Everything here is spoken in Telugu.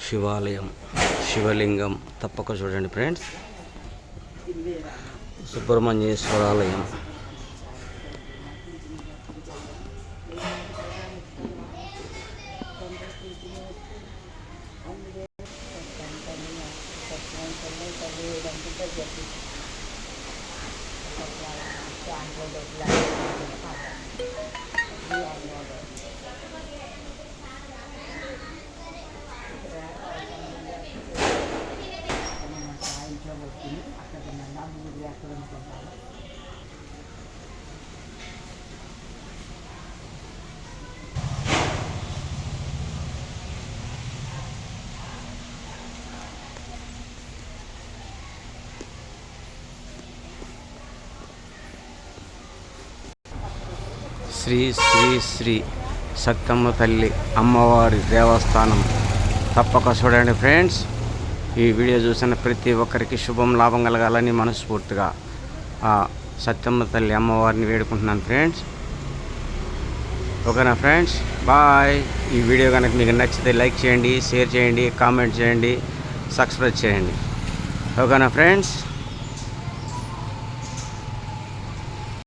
శివాలయం, శివలింగం తప్పక చూడండి ఫ్రెండ్స్. సుబ్రహ్మణ్యేశ్వర ఆలయం, శ్రీ శ్రీ శ్రీ సత్తమ్మ తల్లి అమ్మవారి దేవస్థానం తప్పక చూడండి ఫ్రెండ్స్. ఈ వీడియో చూసిన ప్రతి ఒక్కరికి శుభం లాభం కలగాలని మనస్ఫూర్తిగా ఆ సత్తమ్మ తల్లి అమ్మవారిని వేడుకుంటున్నాను ఫ్రెండ్స్. ఓకేనా ఫ్రెండ్స్, బాయ్. ఈ వీడియో కనుక మీకు నచ్చితే లైక్ చేయండి, షేర్ చేయండి, కామెంట్ చేయండి, సబ్స్క్రైబ్ చేయండి. ఓకేనా ఫ్రెండ్స్.